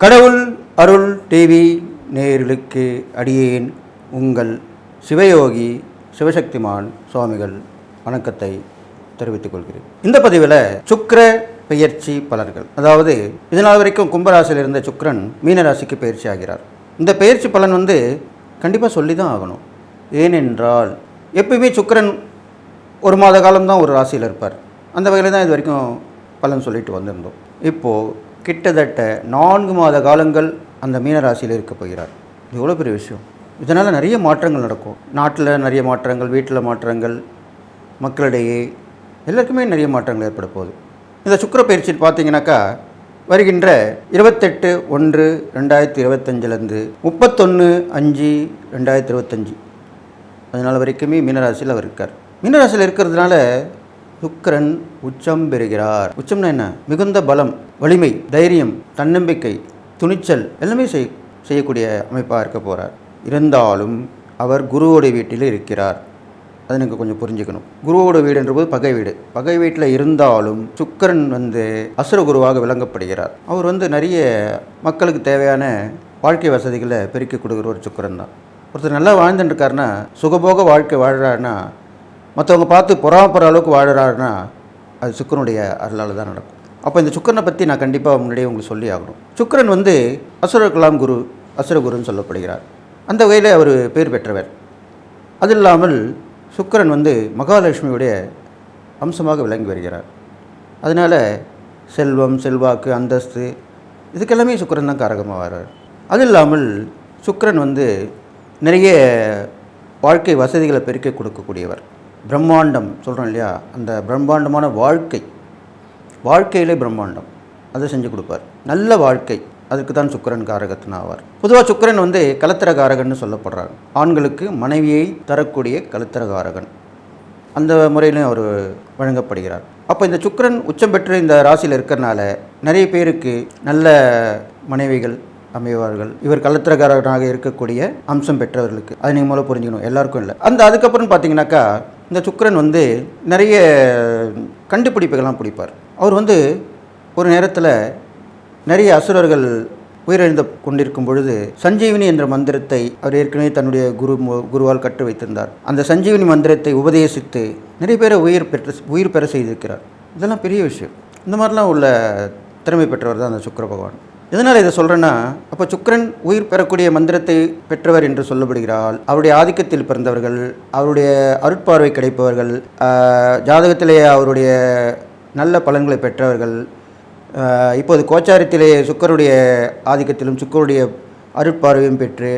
கடவுள் அருள் டிவி நேயர்களுக்கு அடியேன் உங்கள் சிவயோகி சிவசக்திமான் சுவாமிகள் வணக்கத்தை தெரிவித்துக் கொள்கிறேன். இந்த பதிவில் சுக்கிர பெயர்ச்சி பலன்கள், அதாவது இதனால் வரைக்கும் கும்பராசியில் இருந்த சுக்கிரன் மீனராசிக்கு பயிற்சி ஆகிறார். இந்த பயிற்சி பலன் கண்டிப்பாக சொல்லி தான் ஆகணும். ஏனென்றால் எப்பயுமே சுக்கிரன் ஒரு மாத காலம்தான் ஒரு ராசியில் இருப்பார். அந்த வகையில் தான் இது வரைக்கும் பலன் சொல்லிட்டு வந்திருந்தோம். இப்போது கிட்டத்தட்ட 4 மாத காலங்கள் அந்த மீனராசியில் இருக்க போகிறார். இது எவ்வளோ பெரிய விஷயம். இதனால் நிறைய மாற்றங்கள் நடக்கும். நாட்டில் நிறைய மாற்றங்கள், வீட்டில் மாற்றங்கள், மக்களிடையே எல்லாருக்குமே நிறைய மாற்றங்கள் ஏற்பட போகுது. இந்த சுக்கிர பயிற்சி பார்த்தீங்கன்னாக்கா வருகின்ற 28/1/2025 31/5/2025 அதனால் வரைக்குமே மீனராசியில் அவர் இருக்கார். மீனராசியில் இருக்கிறதுனால சுக்கிரன் உச்சம் பெறுகிறார். உச்சம்னா என்ன? மிகுந்த பலம், வலிமை, தைரியம், தன்னம்பிக்கை, துணிச்சல் எல்லாமே செய்யக்கூடிய அமைப்பாக இருக்க போகிறார். இருந்தாலும் அவர் குருவோடைய வீட்டில் இருக்கிறார். அதை நீங்கள் கொஞ்சம் புரிஞ்சுக்கணும். குருவோட வீடுன்றபோது பகை வீடு. பகை வீட்டில் இருந்தாலும் சுக்கிரன் அசுர குருவாக விளங்கப்படுகிறார். அவர் நிறைய மக்களுக்கு தேவையான வாழ்க்கை வசதிகளை பெருக்கி கொடுக்குற ஒரு சுக்கிரன் தான். ஒருத்தர் நல்லா வாழ்ந்துட்டுருக்காருன்னா, சுகபோக வாழ்க்கை வாழ்கிறாருன்னா, மற்றவங்க பார்த்து பொறாமப்படுற அளவுக்கு வாழ்கிறாருன்னா அது சுக்கிரனுடைய அருளால் தான் நடக்கும். அப்போ இந்த சுக்கிரனை பற்றி நான் கண்டிப்பாக முன்னாடியே உங்களுக்கு சொல்லி ஆகணும். சுக்கிரன் அசுரகலாம் குரு, அசுரகுருன்னு சொல்லப்படுகிறார். அந்த வகையில் அவர் பேர் பெற்றவர். அது இல்லாமல் சுக்கிரன் மகாலட்சுமியுடைய அம்சமாக விளங்கி வருகிறார். அதனால் செல்வம், செல்வாக்கு, அந்தஸ்து இதுக்கெல்லாமே சுக்கிரன் தான் காரகமாக வர்றார். அது இல்லாமல் சுக்கிரன் நிறைய வாழ்க்கை வசதிகளை பெருக்கி கொடுக்கக்கூடியவர். பிரம்மாண்டம் சொல்கிறோம் இல்லையா, அந்த பிரம்மாண்டமான வாழ்க்கையிலே பிரம்மாண்டம் அதை செஞ்சு கொடுப்பார். நல்ல வாழ்க்கை, அதுக்கு தான் சுக்கிரன் காரகத்தின் ஆவார். பொதுவாக சுக்கிரன் கலத்திர காரகன்னு சொல்லப்படுறார். ஆண்களுக்கு மனைவியை தரக்கூடிய கலத்திர காரகன், அந்த முறையிலும் அவர் வழங்கப்படுகிறார். அப்போ இந்த சுக்கிரன் உச்சம் பெற்று இந்த ராசியில் இருக்கிறனால நிறைய பேருக்கு நல்ல மனைவிகள் அமைவார்கள். இவர் கலத்திரகாரனாக இருக்கக்கூடிய அம்சம் பெற்றவர்களுக்கு. அது நீங்கள் மூலம் புரிஞ்சுக்கணும், எல்லாருக்கும் இல்லை. அதுக்கப்புறம் பார்த்தீங்கன்னாக்கா இந்த சுக்கிரன் நிறைய கண்டுபிடிப்புகள்லாம் பிடிப்பார். அவர் ஒரு நேரத்தில் நிறைய அசுரர்கள் உயிரிழந்து கொண்டிருக்கும் பொழுது சஞ்சீவினி என்ற மந்திரத்தை அவர் ஏற்கனவே தன்னுடைய குருவால் கற்று வைத்திருந்தார். அந்த சஞ்சீவினி மந்திரத்தை உபதேசித்து நிறைய பேரை உயிர் பெற செய்திருக்கிறார். இதெல்லாம் பெரிய விஷயம். இந்த மாதிரிலாம் உள்ள திறமை பெற்றவர் தான் அந்த சுக்கிர பகவான். எதனால் இதை சொல்கிறேன்னா, அப்போ சுக்கிரன் உயிர் பெறக்கூடிய மந்திரத்தை பெற்றவர் என்று சொல்லப்படுகிறாள். அவருடைய ஆதிக்கத்தில் பிறந்தவர்கள், அவருடைய அருட்பார்வை கிடைப்பவர்கள், ஜாதகத்திலே அவருடைய நல்ல பலன்களை பெற்றவர்கள், இப்போது கோச்சாரத்திலே சுக்கிரனுடைய ஆதிக்கத்திலும் சுக்கிரனுடைய அருட்பார்வையும் பெற்று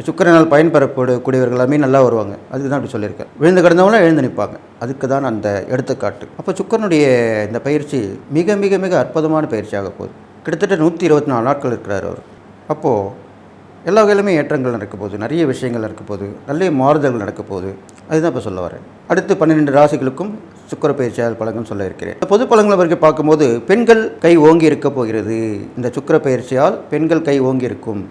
சுக்கிரனால் பயன்பெறக்கூடியவர்கள் எல்லாமே நல்லா வருவாங்க. அதுக்கு தான் அப்படி சொல்லியிருக்கேன். விழுந்து கிடந்தவங்களும் எழுந்து நிற்பாங்க. அதுக்கு தான் அந்த எடுத்துக்காட்டு. அப்போ சுக்கிரனுடைய இந்த பயிற்சி மிக மிக மிக அற்புதமான பயிற்சியாக போகுது. கிட்டத்தட்ட 124 நாட்கள் இருக்கிறார் அவர். அப்போது எல்லா வகையிலுமே ஏற்றங்கள் நடக்க போகுது, நிறைய விஷயங்கள் நடக்க போகுது, நல்ல மாறுதல்கள் நடக்க போகுது. அதுதான் இப்போ சொல்ல வரேன். அடுத்து 12 ராசிகளுக்கும் சுக்கிர பயிற்சியால் பலன்கள் சொல்ல இருக்கிறேன். பொது பலன்களை வரைக்கும் பார்க்கும்போது பெண்கள் கை ஓங்கி இருக்க போகிறது. இந்த சுக்கிர பயிற்சியால் பெண்கள் கை ஓங்கி இருக்கும்.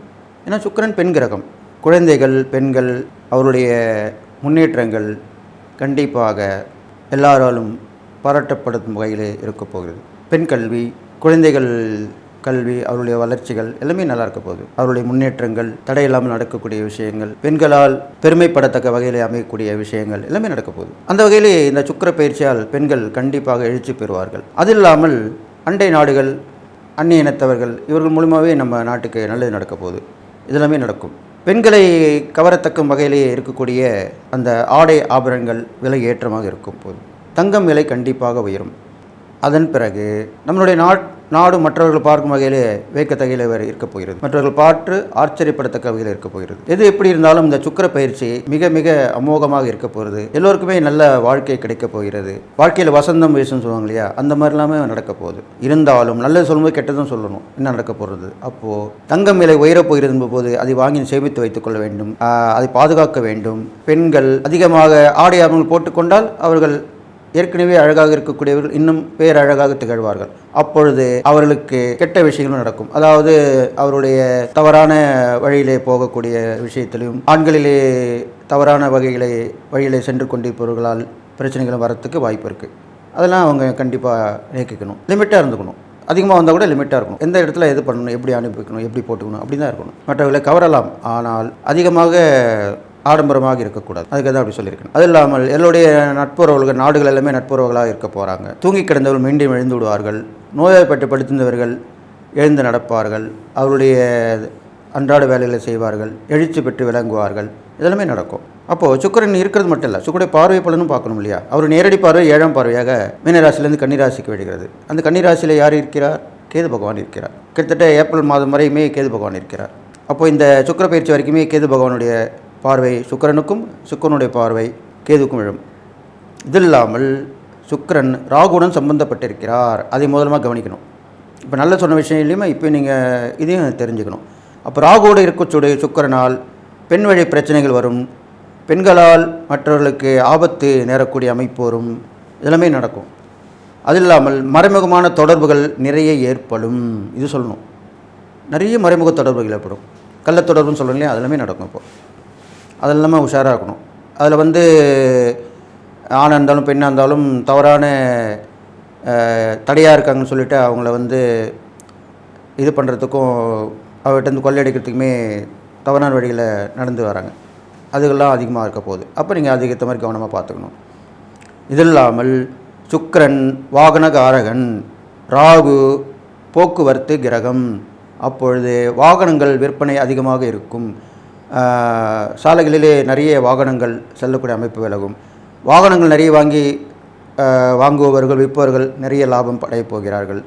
ஏன்னா சுக்கிரன் பெண் கிரகம். குழந்தைகள், பெண்கள், அவருடைய முன்னேற்றங்கள் கண்டிப்பாக எல்லாராலும் பாராட்டப்படும் வகையில் இருக்க போகிறது. பெண் கல்வி, குழந்தைகள் கல்வி, அவருடைய வளர்ச்சிகள் எல்லாமே நல்லா இருக்க போகுது. அவருடைய முன்னேற்றங்கள், தடையில்லாமல் நடக்கக்கூடிய விஷயங்கள், பெண்களால் பெருமைப்படத்தக்க வகையில் அமையக்கூடிய விஷயங்கள் எல்லாமே நடக்க போகுது. அந்த வகையிலே இந்த சுக்கிர பயிற்சியால் பெண்கள் கண்டிப்பாக எழுச்சி பெறுவார்கள். அது இல்லாமல் அண்டை நாடுகள், அந்நிய இனத்தவர்கள் இவர்கள் மூலமாகவே நம்ம நாட்டுக்கு நல்லது நடக்க போகுது. இதெல்லாமே நடக்கும். பெண்களை கவரத்தக்க வகையிலே இருக்கக்கூடிய அந்த ஆடை ஆபரணங்கள் விலை ஏற்றமாக இருக்கும் போது தங்கம் விலை கண்டிப்பாக உயரும். அதன் பிறகு நம்மளுடைய நாடு மற்றவர்கள் பார்க்கும் வகையிலே வேக்கத்தகையில் இருக்க போகிறது. மற்றவர்கள் பார்த்து ஆச்சரியப்படத்தக்க வகையில் இருக்க போகிறது. எது எப்படி இருந்தாலும் இந்த சுக்கிர பயிற்சி மிக மிக அமோகமாக இருக்க போகிறது. எல்லோருக்குமே நல்ல வாழ்க்கை கிடைக்க போகிறது. வாழ்க்கையில் வசந்தம் வீசுன்னு சொல்லுவாங்க இல்லையா, அந்த மாதிரி எல்லாமே நடக்க போகுது. இருந்தாலும் நல்லது சொல்லும்போது கெட்டதும் சொல்லணும். என்ன நடக்க போகிறது? அப்போது தங்கம் விலை உயரப் போகிறது போது அதை வாங்கி சேமித்து வைத்துக் கொள்ள வேண்டும், அதை பாதுகாக்க வேண்டும். பெண்கள் அதிகமாக ஆடை ஆபரணங்கள் போட்டுக்கொண்டால் அவர்கள் ஏற்கனவே அழகாக இருக்கக்கூடியவர்கள் இன்னும் பேரழகாக திகழ்வார்கள். அப்பொழுது அவர்களுக்கு கெட்ட விஷயங்களும் நடக்கும். அதாவது அவருடைய தவறான வழியிலே போகக்கூடிய விஷயத்திலும், ஆண்களிலே தவறான வழியிலே சென்று கொண்டிருப்பவர்களால் பிரச்சனைகளும் வரத்துக்கு வாய்ப்பு இருக்குது. அதெல்லாம் அவங்க கண்டிப்பாக நீக்கிக்கணும், லிமிட்டாக இருந்துக்கணும். அதிகமாக வந்தால் கூட லிமிட்டாக இருக்கணும். எந்த இடத்துல எது பண்ணணும், எப்படி அனுப்பிக்கணும், எப்படி போட்டுக்கணும், அப்படி தான் இருக்கணும். மற்றவர்களை கவரலாம், ஆனால் அதிகமாக ஆடம்பரமாக இருக்கக்கூடாது. அதுக்கு தான் அப்படி சொல்லியிருக்கேன். அது இல்லாமல் எல்லோருடைய நட்புறவுகள், நாடுகள் எல்லாமே நட்புறவுகளாக இருக்க போகிறாங்க. தூங்கி கிடந்தவர்கள் மீண்டும் எழுந்து விடுவார்கள். நோய்வாய்ப்பட்டு படுத்திருந்தவர்கள் எழுந்து நடப்பார்கள். அவருடைய அன்றாட வேலைகளை செய்வார்கள். எழுச்சி பெற்று விளங்குவார்கள். இதெல்லாமே நடக்கும். அப்போது சுக்கிரன் இருக்கிறது மட்டும் இல்லை, சுக்கிரனுடைய பார்வை பலனும் பார்க்கணும் இல்லையா? அவர் நேரடி பார்வை 7ஆம் பார்வையாக மீனராசிலேருந்து கன்னிராசிக்கு விடுகிறது. அந்த கன்னிராசியில் யார் இருக்கிறார்? கேது பகவான் இருக்கிறார். கிட்டத்தட்ட ஏப்ரல் மாதம் வரையுமே கேது பகவான் இருக்கிறார். அப்போது இந்த சுக்கிர பயிற்சி வரைக்குமே கேது பகவானுடைய பார்வை சுக்கிரனுக்கும், சுக்கிரனுடைய பார்வை கேதுக்கும் விழும். இது இல்லாமல் சுக்கிரன் ராகுடன் சம்பந்தப்பட்டிருக்கிறார். அதை முதலமாக கவனிக்கணும். இப்போ நல்ல சொன்ன விஷயம் இல்லையுமா, இப்போ நீங்கள் இதையும் தெரிஞ்சுக்கணும். அப்போ ராகுவோடு இருக்கக்கூடிய சுக்கிரனால் பெண் வழி பிரச்சனைகள் வரும். பெண்களால் மற்றவர்களுக்கு ஆபத்து நேரக்கூடிய அமைப்பு வரும். இதெல்லாமே நடக்கும். அது இல்லாமல் மறைமுகமான தொடர்புகள் நிறைய ஏற்படும். இது சொல்லணும். நிறைய மறைமுக தொடர்புகள் ஏற்படும். கள்ள தொடர்புன்னு சொல்கிறோம் இல்லையா, அதெல்லாமே நடக்கும். இப்போது அது இல்லாமல் உஷாராக இருக்கணும். அதில் ஆணாக இருந்தாலும் பெண்ணாக இருந்தாலும் தவறான தடையாக இருக்காங்கன்னு சொல்லிவிட்டு அவங்கள இது பண்ணுறதுக்கும் அவர்கிட்ட கொள்ளையடிக்கிறதுக்குமே தவறான வழியில் நடந்து வராங்க. அதுக்கெல்லாம் அதிகமாக இருக்க போகுது. அப்போ நீங்கள் அதுக்கேற்ற மாதிரி கவனமாக பார்த்துக்கணும். இது இல்லாமல் சுக்கிரன் வாகனகாரகன், ராகு போக்குவரத்து கிரகம். அப்பொழுது வாகனங்கள் விற்பனை அதிகமாக இருக்கும். சாலைகளிலே நிறைய வாகனங்கள் செல்லக்கூடிய அமைப்பு விலகும். வாகனங்கள் நிறைய வாங்குபவர்கள் விற்பவர்கள் நிறைய லாபம் அடையப் போகிறார்கள்.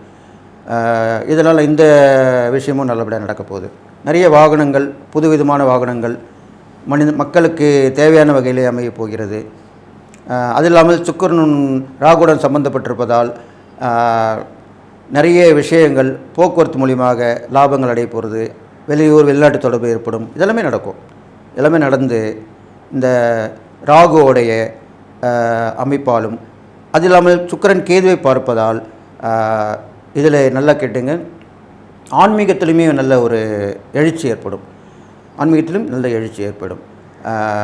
இதனால் இந்த விஷயமும் நல்லபடியாக நடக்க போகுது. நிறைய வாகனங்கள், புதுவிதமான வாகனங்கள் மக்களுக்கு தேவையான வகையிலே அமைய போகிறது. அது இல்லாமல் சுக்கிரன் ராகுடன் சம்பந்தப்பட்டிருப்பதால் நிறைய விஷயங்கள் போக்குவரத்து மூலியமாக லாபங்கள் அடைய போகிறது. வெளியூர் வெளிநாட்டு தொடர்பு ஏற்படும். இதெல்லாமே நடக்கும். எல்லாமே நடந்து இந்த ராகுவோடைய அமைப்பாலும், அது இல்லாமல் சுக்கிரன் கேதுவை பார்ப்பதால் இதில் நல்லா கேட்டுங்க, ஆன்மீகத்திலுமே நல்ல ஒரு எழுச்சி ஏற்படும். ஆன்மீகத்திலும் நல்ல எழுச்சி ஏற்படும்.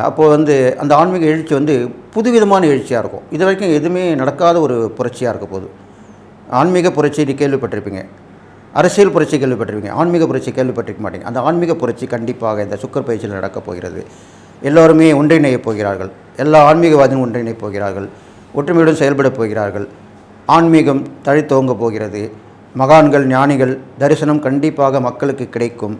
அப்போது அந்த ஆன்மீக எழுச்சி புதுவிதமான எழுச்சியாக இருக்கும். இது வரைக்கும் எதுவுமே நடக்காத ஒரு புரட்சியாக இருக்க போகுது. ஆன்மீக புரட்சி கேள்விப்பட்டிருப்பீங்க, அரசியல் புரட்சி கேள்விப்பட்டிருப்பீங்க, ஆன்மீக புரட்சி கேள்விப்பட்டிருக்க மாட்டீங்க. அந்த ஆன்மீக புரட்சி கண்டிப்பாக இந்த சுக்கிர பயிற்சியில் நடக்கப் போகிறது. எல்லோருமே ஒன்றிணையப் போகிறார்கள். எல்லா ஆன்மீகவாதியும் ஒன்றிணையப் போகிறார்கள். ஒற்றுமையுடன் செயல்பட போகிறார்கள். ஆன்மீகம் தழைத்தோங்க போகிறது. மகான்கள், ஞானிகள் தரிசனம் கண்டிப்பாக மக்களுக்கு கிடைக்கும்.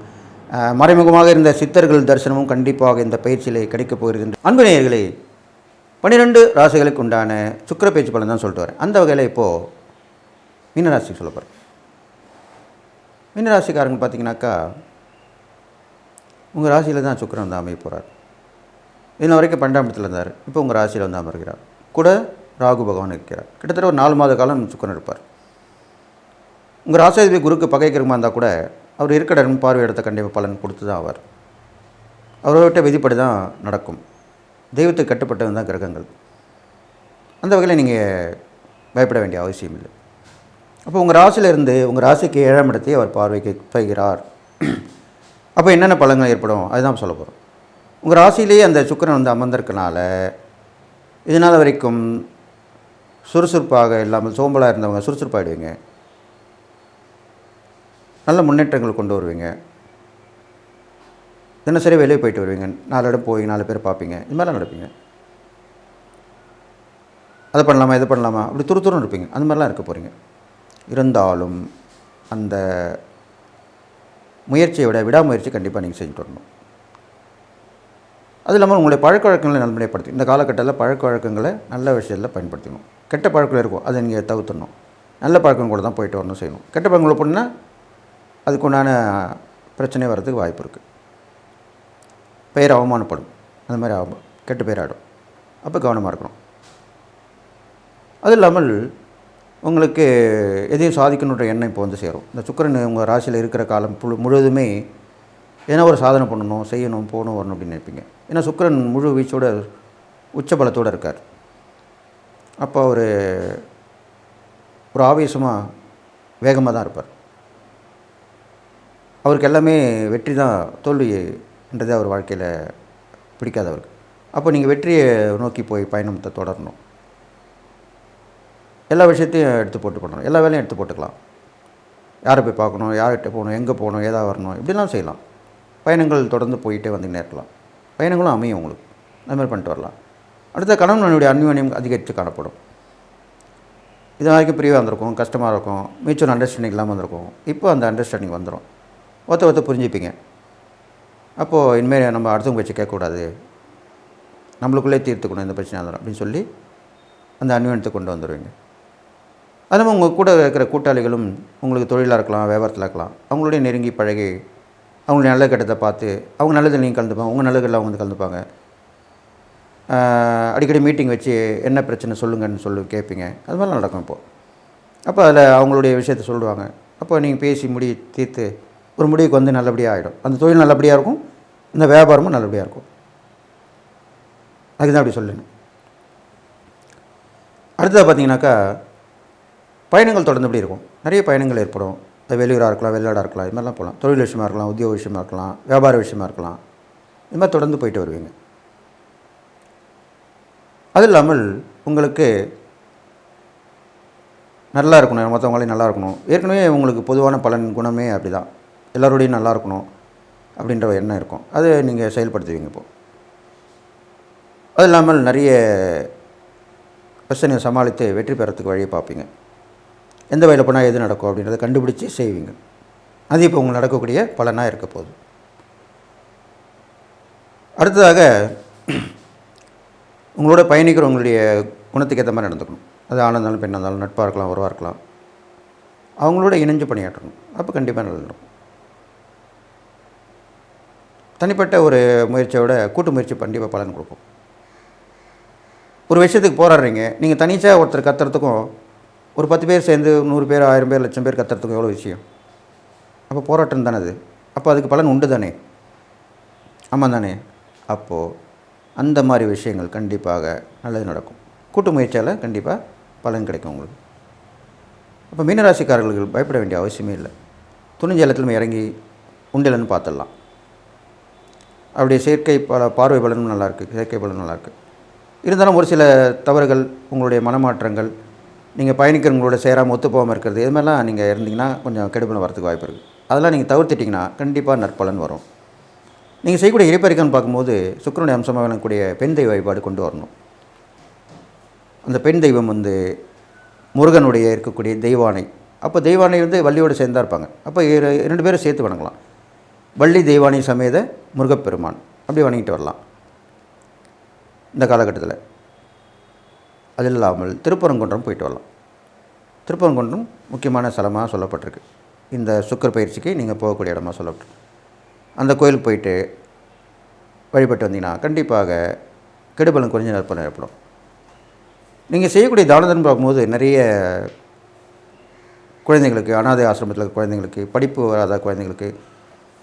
மறைமுகமாக இருந்த சித்தர்கள் தரிசனமும் கண்டிப்பாக இந்த பயிற்சியிலே கிடைக்கப் போகிறது. அன்பு நேயர்களே, 12 ராசிகளுக்கு உண்டான சுக்கிர பயிற்சி பலன் தான் சொல்லிட்டு வரேன். அந்த வகையில் இப்போது மீனராசிக்கு சொல்ல போகிறேன். மீனராசிக்காரங்க பார்த்தீங்கன்னாக்கா, உங்கள் ராசியில் தான் சுக்கிரன் அமைய போகிறார். இன்ன வரைக்கும் 12ஆம் இடத்துல இருந்தார். இப்போ உங்கள் ராசியில் அமர்கிறார். கூட ராகு பகவான் இருக்கிறார். கிட்டத்தட்ட ஒரு 4 மாத காலம் சுக்கிரன் இருப்பார். உங்கள் ராசியாதிபதி குருக்கு பகை கிரகமாக இருந்தால் கூட அவர் இருக்கிற இடம் பார்வை இடத்த கண்டிப்பாக பலன் கொடுத்து தான் ஆவார். அவர்கிட்ட விதிப்படி தான் நடக்கும். தெய்வத்துக்கு கட்டுப்பட்டது தான் கிரகங்கள். அந்த வகையில் நீங்கள் பயப்பட வேண்டிய அவசியம் இல்லை. அப்போ உங்கள் ராசியிலிருந்து உங்கள் ராசிக்கு 7ஆம் இடத்தை அவர் பார்வைக்கு பைகிறார். அப்போ என்னென்ன பலன்கள் ஏற்படும் அதுதான் சொல்ல போகிறோம். உங்கள் ராசியிலேயே அந்த சுக்கிரன் அமர்ந்திருக்கனால இதனால் வரைக்கும் சுறுசுறுப்பாக இல்லாமல் சோம்பலாக இருந்தவங்க சுறுசுறுப்பாகிடுவீங்க. நல்ல முன்னேற்றங்கள் கொண்டு வருவீங்க. தினசரி வெளியே போயிட்டு வருவீங்க. 4 இடம் போவீங்க, 4 பேர் பார்ப்பீங்க. இது மாதிரிலாம் நடப்பீங்க. அதை பண்ணலாமா, இதை பண்ணலாமா, அப்படி துருத்துரும் இருப்பீங்க. அந்த மாதிரிலாம் இருக்க போகிறீங்க. இருந்தாலும் அந்த முயற்சியை விட விடாமுயற்சி கண்டிப்பாக நீங்கள் செஞ்சுட்டு வரணும். அது இல்லாமல் உங்களுடைய பழக்க வழக்கங்களை நல்முறைப்படுத்தி இந்த காலகட்டத்தில் பழக்க வழக்கங்களை நல்ல விஷயத்தில் பயன்படுத்தணும். கெட்ட பழக்கம் இருக்கும், அதை நீங்கள் தவிர்த்தணும். நல்ல பழக்கம் கூட தான் போயிட்டு வரணும், செய்யணும். கெட்ட பழக்கங்களை போனால் அதுக்குண்டான பிரச்சனை வர்றதுக்கு வாய்ப்பு இருக்குது. பெயர் அவமானப்படும். அந்த மாதிரி கெட்ட பேர் ஆகிடும். அப்போ கவனமாக இருக்கணும். அது இல்லாமல் உங்களுக்கு எதையும் சாதிக்கணுன்ற எண்ணம் இப்போ சேரும். இந்த சுக்கிரன் உங்கள் ராசியில் இருக்கிற காலம் முழுவதுமே ஏன்னா ஒரு சாதனை பண்ணணும், செய்யணும், போகணும், வரணும் அப்படின்னு நினைப்பீங்க. ஏன்னா சுக்கிரன் முழு வீச்சோட உச்ச பலத்தோடு இருக்கார். அப்போ ஒரு ஆவேசமாக வேகமாக தான் இருப்பார். அவருக்கு எல்லாமே வெற்றி தான், தோல்வின்றதே அவர் வாழ்க்கையில் பிடிக்காதவருக்கு. அப்போ நீங்கள் வெற்றியை நோக்கி போய் பயணத்தை தொடரணும். எல்லா விஷயத்தையும் எடுத்து போட்டு பண்ணணும். எல்லா வேலையும் எடுத்து போட்டுக்கலாம். யாரை போய் பார்க்கணும், யார்கிட்ட போகணும், எங்கே போகணும், ஏதா வரணும், இப்படிலாம் செய்யலாம். பயணங்கள் தொடர்ந்து போயிட்டே வந்துக்கிட்டே இருக்கலாம். பயணங்களும் அமையும் உங்களுக்கு. அதுமாதிரி பண்ணிட்டு வரலாம். அடுத்த கணவன் மனைவியுடைய அந்யோன்யம் அதிகரித்து காணப்படும். இது வரைக்கும் பிரிவாக வந்திருக்கும், கஷ்டமாக இருக்கும், மியூச்சுவல் அண்டர்ஸ்டாண்டிங் இல்லாமல் வந்திருக்கும். இப்போ அந்த அண்டர்ஸ்டாண்டிங் வந்துடும். ஒருத்த புரிஞ்சுப்பீங்க. அப்போது இனிமேல் நம்ம அடுத்தவங்க பேச்சு கேட்கக்கூடாது, நம்மளுக்குள்ளே தீர்த்துக்கணும் இந்த பிரச்சனை வந்துடும் அப்படின்னு சொல்லி அந்த அந்யோன்யத்தை கொண்டு வந்துடுவீங்க. அது மாதிரி உங்கள் கூட இருக்கிற கூட்டாளிகளும் உங்களுக்கு தொழிலாக இருக்கலாம், வியாபாரத்தில் இருக்கலாம், அவங்களுடைய நெருங்கி பழகி அவங்களுடைய நல்ல கெட்டத்தை பார்த்து அவங்க நல்லதில் நீங்கள் கலந்துப்பாங்க, உங்கள் நல்லதில் அவங்க வந்து கலந்துப்பாங்க. அடிக்கடி மீட்டிங் வச்சு என்ன பிரச்சனை சொல்லுங்கன்னு சொல்லி கேட்பீங்க. அது மாதிரிலாம் நடக்கும் இப்போது. அப்போ அதில் அவங்களுடைய விஷயத்தை சொல்லுவாங்க. அப்போ நீங்கள் பேசி தீர்த்து ஒரு முடிவுக்கு வந்து நல்லபடியாக ஆகிடும். அந்த தொழில் நல்லபடியாக இருக்கும், இந்த வியாபாரமும் நல்லபடியாக இருக்கும். அதுக்கு தான் அப்படி சொல்லணும். அடுத்ததாக பார்த்தீங்கன்னாக்கா பயணங்கள் தொடர்ந்து எப்படி இருக்கும். நிறைய பயணங்கள் ஏற்படும். அது வெளியூராக இருக்கலாம், வெளிநாடாக இருக்கலாம், இது மாதிரிலாம் போகலாம். தொழில் விஷயமா இருக்கலாம், உத்தியோக விஷயமா இருக்கலாம், வியாபார விஷயமா இருக்கலாம். இது மாதிரி தொடர்ந்து போயிட்டு வருவீங்க. அது இல்லாமல் உங்களுக்கு நல்லா இருக்கணும், மற்றவங்களையும் நல்லா இருக்கணும். ஏற்கனவே உங்களுக்கு பொதுவான பலன் குணமே அப்படி தான், எல்லோருடையும் நல்லா இருக்கணும் அப்படின்ற எண்ணம் இருக்கும். அது நீங்கள் செயல்படுத்துவீங்க இப்போது. அது இல்லாமல் நிறைய பிரச்சனையை சமாளித்து வெற்றி பெறத்துக்கு வழியை பார்ப்பீங்க. எந்த வழியில் போனால் எது நடக்கும் அப்படின்றத கண்டுபிடிச்சி செய்வீங்க. அது இப்போ உங்களுக்கு நடக்கக்கூடிய பலனாக இருக்க போகுது. அடுத்ததாக உங்களோட பயணிக்கிறவங்களுடைய குணத்துக்கு ஏற்ற மாதிரி நடந்துக்கணும். அது ஆணாக இருந்தாலும் பெண்ணாக இருந்தாலும், நட்பாக இருக்கலாம், உறவாக இருக்கலாம், அவங்களோட இணைஞ்சு பணியாற்றணும். அப்போ கண்டிப்பாக நல்லா இருக்கும். தனிப்பட்ட ஒரு முயற்சியோட கூட்டு முயற்சி கண்டிப்பாக பலன் கொடுக்கும். ஒரு விஷயத்துக்கு போராடுறீங்க, நீங்கள் தனிச்சாக ஒருத்தர் கத்துறதுக்கும் ஒரு 10 பேர் சேர்ந்து 100 பேர் 1000 பேர் 1,00,000 பேர் கத்துறதுக்கும் எவ்வளோ விஷயம். அப்போ போராட்டம் தானே அது. அப்போ அதுக்கு பலன் உண்டு தானே. ஆமாம் தானே. அப்போது அந்த மாதிரி விஷயங்கள் கண்டிப்பாக நல்லது நடக்கும். கூட்டு முயற்சியால் கண்டிப்பாக பலன் கிடைக்கும் உங்களுக்கு. அப்போ மீனராசிக்காரர்களுக்கு பயப்பட வேண்டிய அவசியமே இல்லை. துணிஞ்ச எல்லாத்துலையுமே இறங்கி உண்டிலன்னு பார்த்துடலாம். அப்படியே செயற்கை பார்வை பலனும் நல்லாயிருக்கு, செயற்கை பலனும் நல்லாயிருக்கு. இருந்தாலும் ஒரு சில தவறுகள், உங்களுடைய மனமாற்றங்கள், நீங்கள் பயணிக்கிறவங்களோட சேராமல் ஒத்து போகாமல் இருக்கிறது, இது மாதிரிலாம் நீங்கள் இருந்தீங்கன்னா கொஞ்சம் கெடுபலம் வரதுக்கு வாய்ப்பு இருக்குது. அதெல்லாம் நீங்கள் தவிர்த்துட்டிங்கன்னா கண்டிப்பாக நற்பலன் வரும். நீங்கள் செய்யக்கூடிய இறைப்பறிக்கன்னு பார்க்கும்போது சுக்கிரனுடைய அம்சமாக விளங்கக்கூடிய பெண் தெய்வ வழிபாடு கொண்டு வரணும். அந்த பெண் தெய்வம் வந்து முருகனுடைய இருக்கக்கூடிய தெய்வானை. அப்போ தெய்வானை வந்து வள்ளியோடு சேர்ந்தா இருப்பாங்க. அப்போ 2 பேரும் சேர்த்து வணங்கலாம். வள்ளி தெய்வானை சமேத முருகப்பெருமான் அப்படி வணங்கிட்டு வரலாம் இந்த காலகட்டத்தில். அது இல்லாமல் திருப்பரங்குன்றம் போயிட்டு வரலாம். திருப்பரங்குன்றம் முக்கியமான ஸ்தலமாக சொல்லப்பட்டிருக்கு. இந்த சுக்கர பயிற்சிக்கு நீங்கள் போகக்கூடிய இடமா சொல்லப்பட்டிருக்கு. அந்த கோயிலுக்கு போயிட்டு வழிபட்டு வந்தீங்கன்னா கண்டிப்பாக கெடுபலன் குறைஞ்ச நற்பலன் ஏற்படும். நீங்கள் செய்யக்கூடிய தானதன் பார்க்கும்போது நிறைய குழந்தைங்களுக்கு, அனாதை ஆசிரமத்தில் இருக்க குழந்தைங்களுக்கு, படிப்பு வராத குழந்தைங்களுக்கு,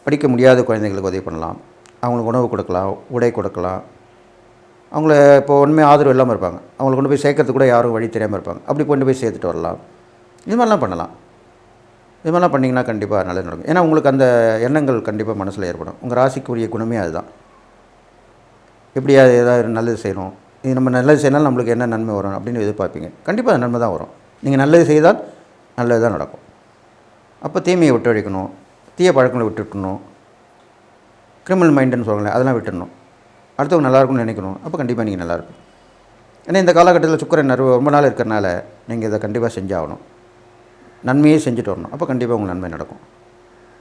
படிக்க முடியாத குழந்தைங்களுக்கு உதவி பண்ணலாம். அவங்களுக்கு உணவு கொடுக்கலாம், உடை கொடுக்கலாம். அவங்கள இப்போ ஒன்றுமே ஆதரவு இல்லாமல் இருப்பாங்க, அவங்களை கொண்டு போய் சேர்க்கறதுக்கு கூட யாரும் வழி தெரியாமல் இருப்பாங்க. அப்படி கொண்டு போய் சேர்த்துட்டு வரலாம். இது மாதிரிலாம் பண்ணலாம். இது மாதிரிலாம் பண்ணிங்கன்னா கண்டிப்பாக நல்லது நடக்கும். ஏன்னா உங்களுக்கு அந்த எண்ணங்கள் கண்டிப்பாக மனசில் ஏற்படும். உங்கள் ராசிக்குரிய குணமே அதுதான். எப்படியா ஏதாவது நல்லது செய்யணும், இது நம்ம நல்லது செய்யணும், நம்மளுக்கு என்ன நன்மை வரும் அப்படின்னு எதிர்பார்ப்பீங்க. கண்டிப்பாக அது நன்மை தான் வரும். நீங்கள் நல்லது செய்தால் நல்லது தான் நடக்கும். அப்போ தீமையை விட்டு ஒழிக்கணும், தீய பழக்கங்களை விட்டுட்டணும், கிரிமினல் மைண்டுன்னு சொல்லுங்களேன், அதெல்லாம் விட்டுடணும். அடுத்தவங்க நல்லா இருக்கும்னு நினைக்கணும். அப்போ கண்டிப்பாக நீங்கள் நல்லாயிருக்கும். ஏன்னா இந்த காலகட்டத்தில் சுக்கிரன் ரொம்ப நாள் இருக்கிறனால நீங்கள் இதை கண்டிப்பாக செஞ்சாகணும். நன்மையே செஞ்சுட்டு வரணும். அப்போ கண்டிப்பாக உங்களுக்கு நன்மை நடக்கும்.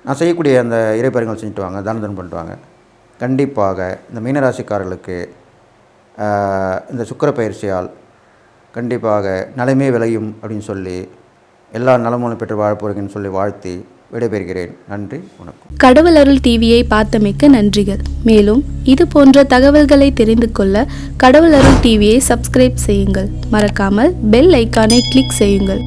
நான் செய்யக்கூடிய அந்த இறைப்பறிகள் செஞ்சுட்டு வாங்க, தானம் பண்ணிட்டு வாங்க. கண்டிப்பாக இந்த மீனராசிக்காரர்களுக்கு இந்த சுக்கிர பயிற்சியால் கண்டிப்பாக நலமே விளையும் அப்படின்னு சொல்லி எல்லா நலமும் பெற்று வாழ போகிறீங்கன்னு சொல்லி வாழ்த்தி விடைபெறுகிறேன். நன்றி, வணக்கம். கடவுள் அருள் டிவியை பார்த்தமைக்க நன்றிகள். மேலும் இது போன்ற தகவல்களை தெரிந்து கொள்ள கடவுள் அருள் டிவியை சப்ஸ்கிரைப் செய்யுங்கள். மறக்காமல் பெல் ஐக்கானை கிளிக் செய்யுங்கள்.